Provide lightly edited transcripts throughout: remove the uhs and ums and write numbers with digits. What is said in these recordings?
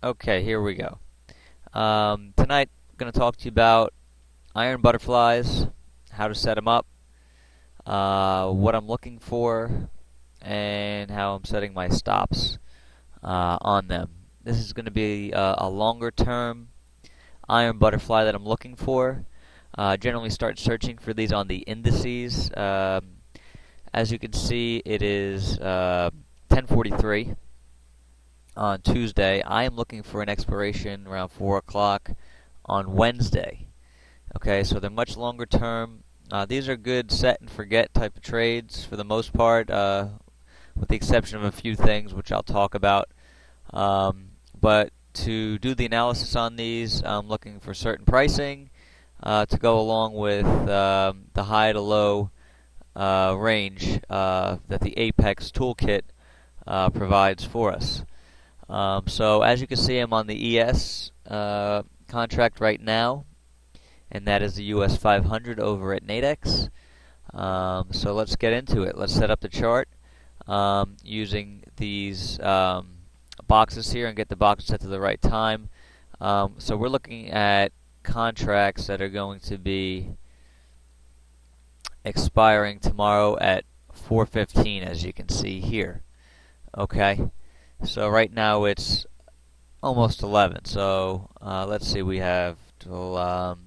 Okay, here we go. Tonight, I'm going to talk to you about iron butterflies, how to set them up, what I'm looking for, and how I'm setting my stops on them. This is going to be a longer term iron butterfly that I'm looking for. Generally start searching for these on the indices. As you can see, it is 10:43 on Tuesday. I am looking for an expiration around 4 o'clock on Wednesday. Okay, so they're much longer term. These are good set and forget type of trades for the most part, with the exception of a few things which I'll talk about. But to do the analysis on these, I'm looking for certain pricing to go along with the high to low range that the Apex toolkit provides for us. So as you can see, I'm on the ES contract right now, and that is the US 500 over at Nadex. So let's get into it. Let's set up the chart using these boxes here and get the boxes set to the right time. So we're looking at contracts that are going to be expiring tomorrow at 4:15, as you can see here. Okay, so right now it's almost 11. So let's see, we have till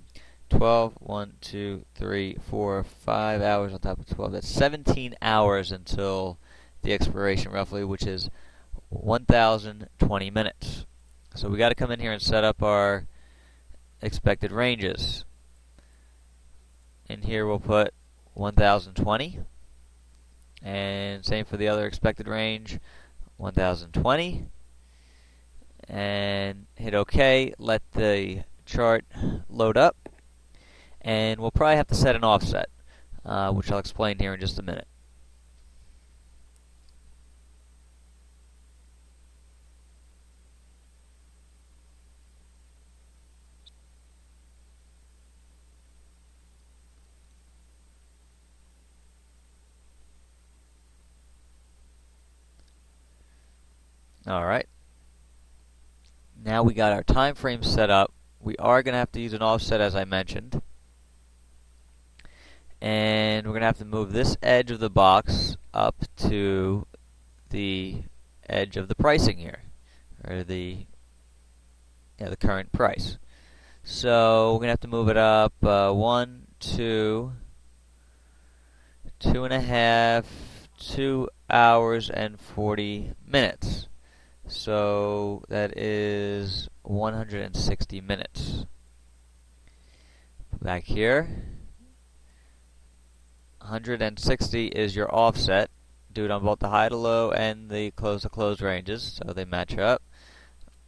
12, 1, 2, 3, 4, 5 hours on top of 12. That's 17 hours until the expiration, roughly, which is 1,020 minutes. So we got to come in here and set up our expected ranges. In here we'll put 1,020, and same for the other expected range, 1,020, and hit OK. Let the chart load up, and we'll probably have to set an offset, which I'll explain here in just a minute. Alright, now we got our time frame set up. We are going to have to use an offset, as I mentioned, and we're going to have to move this edge of the box up to the edge of the pricing here, or the current price. So we're going to have to move it up 1, 2, 2.5, 2 hours and 40 minutes. So that is 160 minutes. Back here, 160 is your offset. Do it on both the high to low and the close to close ranges, so they match up.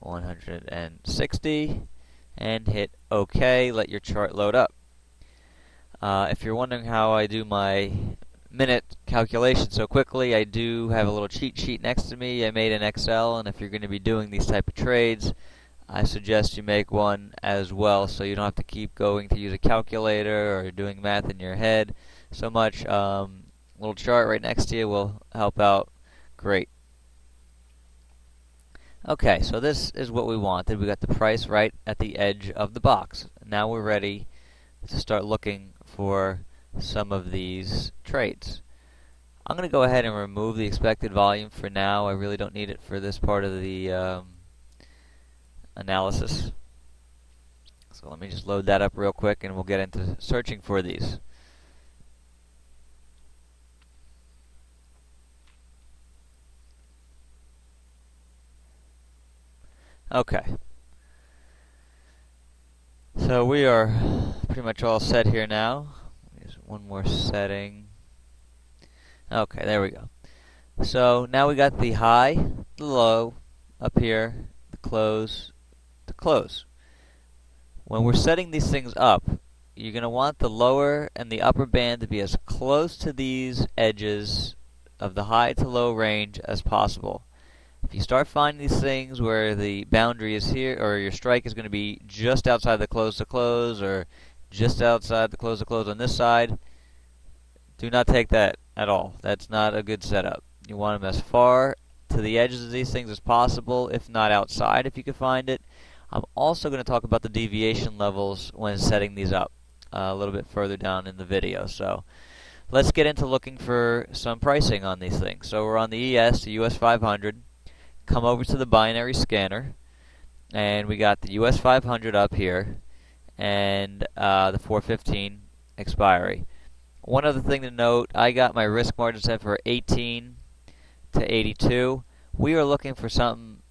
160, and hit OK. Let your chart load up. If you're wondering how I do my minute calculation so quickly, I do have a little cheat sheet next to me. I made an Excel, and if you're going to be doing these type of trades, I suggest you make one as well, so you don't have to keep going to use a calculator or doing math in your head so much. Little chart right next to you will help out great. Okay, so this is what we wanted. We got the price right at the edge of the box. Now we're ready to start looking for some of these trades. I'm going to go ahead and remove the expected volume for now. I really don't need it for this part of the analysis. So let me just load that up real quick and we'll get into searching for these. Okay. So we are pretty much all set here now. Just one more setting. Okay, there we go. So now we got the high, the low, up here, the close, the close. When we're setting these things up, you're going to want the lower and the upper band to be as close to these edges of the high to low range as possible. If you start finding these things where the boundary is here, or your strike is going to be just outside the close to close, or just outside the close to close on this side, do not take that at all. That's not a good setup. You want them as far to the edges of these things as possible, if not outside if you can find it. I'm also going to talk about the deviation levels when setting these up a little bit further down in the video. So let's get into looking for some pricing on these things. So we're on the ES, the US 500. Come over to the binary scanner, and we got the US 500 up here, and the 415 expiry. One other thing to note, I got my risk margin set for 18 to 82. We are looking for something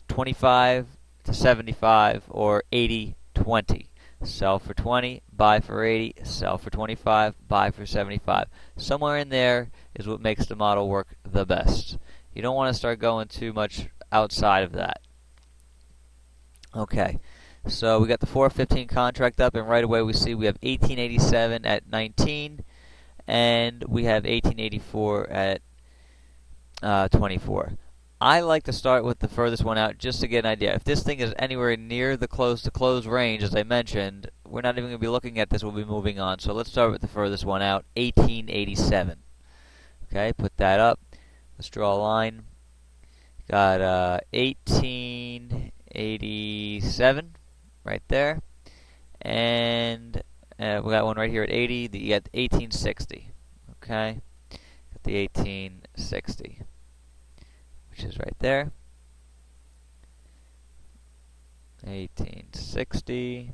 25 to 75 or 80-20. Sell for 20, buy for 80, sell for 25, buy for 75. Somewhere in there is what makes the model work the best. You don't want to start going too much outside of that. Okay, so we got the 415 contract up, and right away we see we have 1887 at 19, and we have 1884 at 24. I like to start with the furthest one out just to get an idea. If this thing is anywhere near the close to close range, as I mentioned, we're not even going to be looking at this, we'll be moving on. So let's start with the furthest one out, 1887. Okay, put that up. Let's draw a line. Got 1887 right there. And we got one right here at 80. You got 1860. Okay, got the 1860. Which is right there. 1860.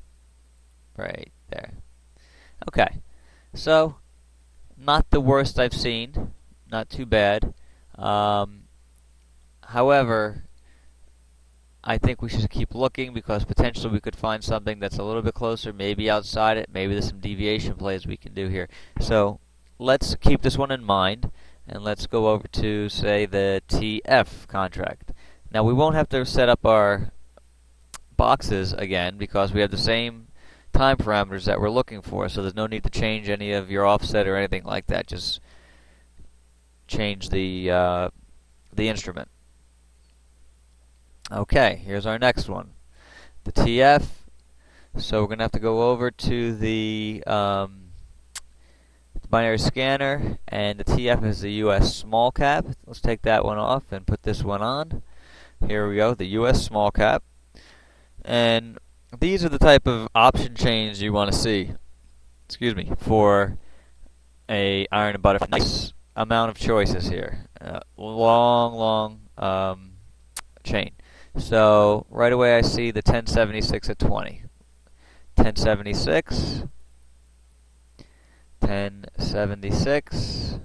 Right there. Okay. So, not the worst I've seen. Not too bad. However, I think we should keep looking because potentially we could find something that's a little bit closer, maybe outside it. Maybe there's some deviation plays we can do here. So, let's keep this one in mind. And let's go over to, say, the TF contract. Now, we won't have to set up our boxes again because we have the same time parameters that we're looking for, so there's no need to change any of your offset or anything like that. Just change the instrument. Okay, here's our next one, the TF. So we're going to have to go over to the binary scanner, and the TF is the US small cap. Let's take that one off and put this one on. Here we go, the US small cap. And these are the type of option chains you want to see, for a iron and butter. Nice amount of choices here. Long chain. So right away I see the 1076 at 20. 1076. 1076.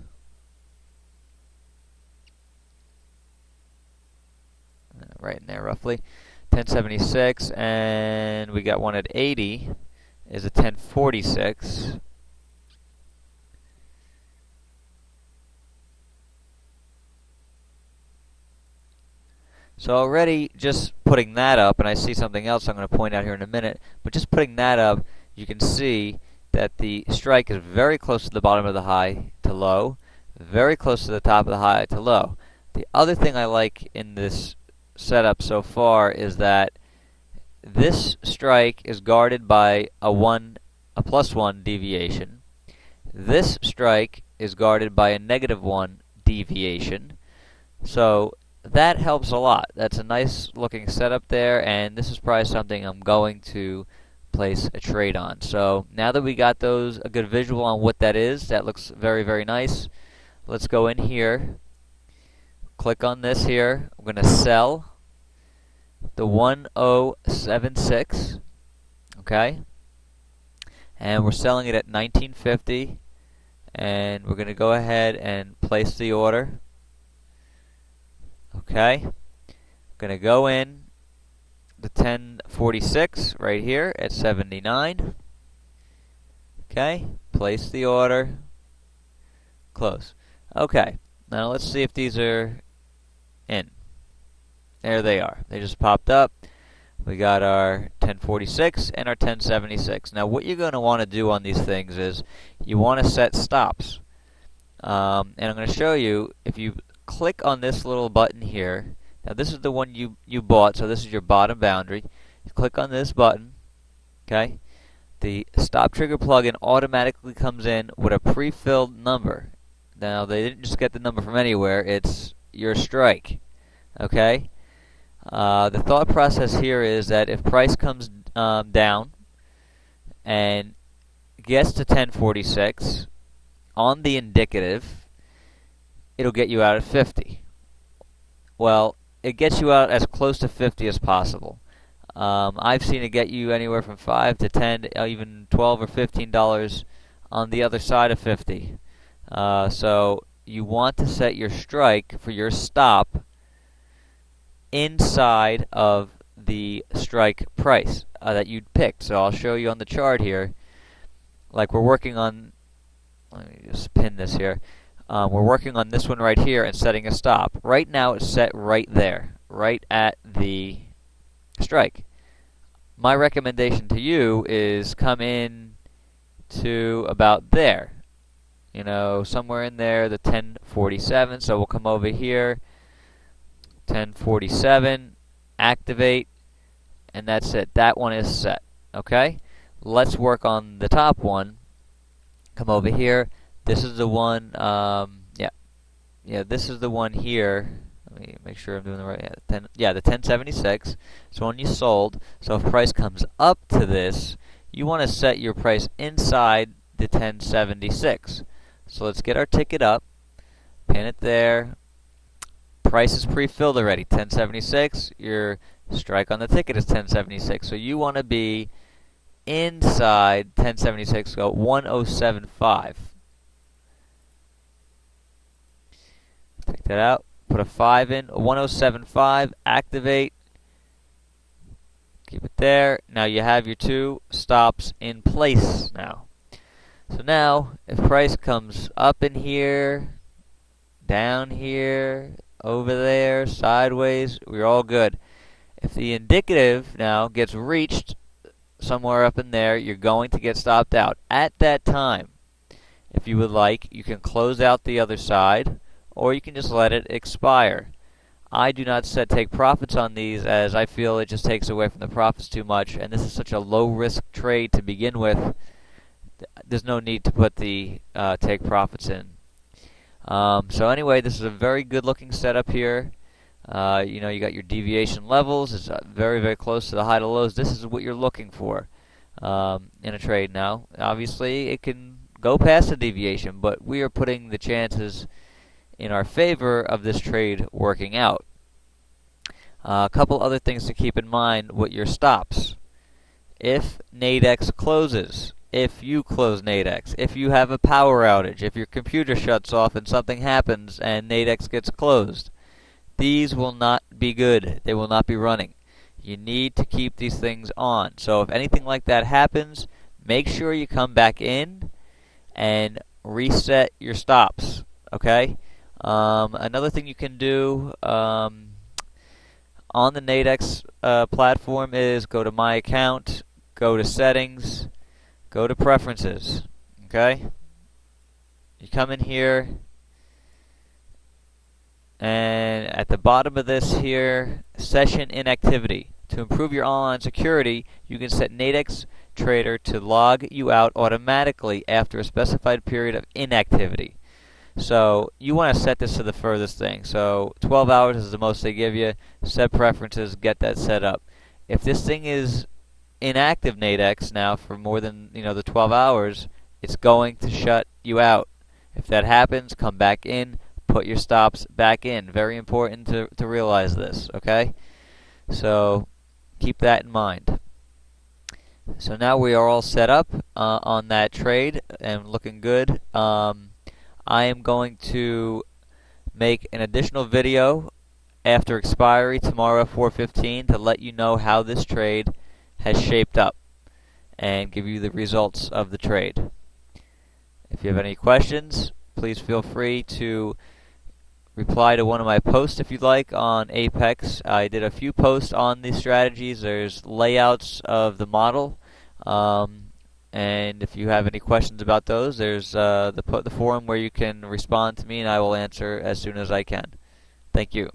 Right in there roughly. 1076, and we got one at 80 is a 1046. So already just putting that up, and I see something else I'm going to point out here in a minute, but just putting that up, you can see that the strike is very close to the bottom of the high to low, very close to the top of the high to low. The other thing I like in this setup so far is that this strike is guarded by a +1 deviation. This strike is guarded by a -1 deviation. So that helps a lot. That's a nice looking setup there, and this is probably something I'm going to place a trade on. So now that we got a good visual on what that is, that looks very, very nice. Let's go in here, click on this here. I'm going to sell the 1076, okay? And we're selling it at 1950, and we're going to go ahead and place the order. Okay, I'm going to go in the 1046 right here at 79. Okay, place the order, close. Okay, now let's see if these are in. There they are. They just popped up. We got our 1046 and our 1076. Now what you're going to want to do on these things is you want to set stops. And I'm going to show you, if you click on this little button here. Now this is the one you bought, so this is your bottom boundary. You click on this button, okay? The stop trigger plugin automatically comes in with a pre-filled number. Now they didn't just get the number from anywhere, it's your strike. Okay? The thought process here is that if price comes down and gets to 1046 on the indicative, it'll get you out at 50. Well, it gets you out as close to 50 as possible. I've seen it get you anywhere from 5 to 10, even 12 or $15 on the other side of 50. So you want to set your strike for your stop inside of the strike price that you'd picked. So I'll show you on the chart here. Like we're working on, let me just pin this here. We're working on this one right here and setting a stop. Right now it's set right there, right at the strike. My recommendation to you is come in to about there. You know, somewhere in there, the 1047. So we'll come over here, 1047, activate, and that's it. That one is set. Okay? Let's work on the top one. Come over here. This is the one, this is the one here. Let me make sure I'm doing the right, the 1076. It's the one you sold. So if price comes up to this, you want to set your price inside the 1076. So let's get our ticket up, pin it there. Price is pre-filled already, 1076. Your strike on the ticket is 1076. So you want to be inside 1076, go 1075. Take that out, put a 5 in, 1075, activate, keep it there. Now you have your two stops in place now. So now, if price comes up in here, down here, over there, sideways, we're all good. If the indicative now gets reached somewhere up in there, you're going to get stopped out. At that time, if you would like, you can close out the other side, or you can just let it expire. I do not take profits on these, as I feel it just takes away from the profits too much, and this is such a low risk trade to begin with. There's no need to put the take profits in. So anyway, this is a very good looking setup here. You know, you got your deviation levels. It's very, very close to the high to lows. This is what you're looking for in a trade now. Obviously, it can go past the deviation, but we are putting the chances in our favor of this trade working out. A couple other things to keep in mind with your stops. If Nadex closes, if you close Nadex, if you have a power outage, if your computer shuts off and something happens and Nadex gets closed, these will not be good. They will not be running. You need to keep these things on. So if anything like that happens, make sure you come back in and reset your stops. Okay? Another thing you can do on the Nadex platform is go to My Account, go to Settings, go to Preferences. Okay? You come in here, and at the bottom of this here, Session Inactivity. To improve your online security, you can set Nadex Trader to log you out automatically after a specified period of inactivity. So you want to set this to the furthest thing. So 12 hours is the most they give you. Set preferences, get that set up. If this thing is inactive Nadex now for more than the 12 hours, it's going to shut you out. If that happens, come back in, put your stops back in. Very important to realize this, okay? So keep that in mind. So now we are all set up on that trade and looking good. I am going to make an additional video after expiry tomorrow 4:15 to let you know how this trade has shaped up and give you the results of the trade. If you have any questions, please feel free to reply to one of my posts if you'd like on Apex. I did a few posts on these strategies. There's layouts of the model. And if you have any questions about those, there's the forum where you can respond to me, and I will answer as soon as I can. Thank you.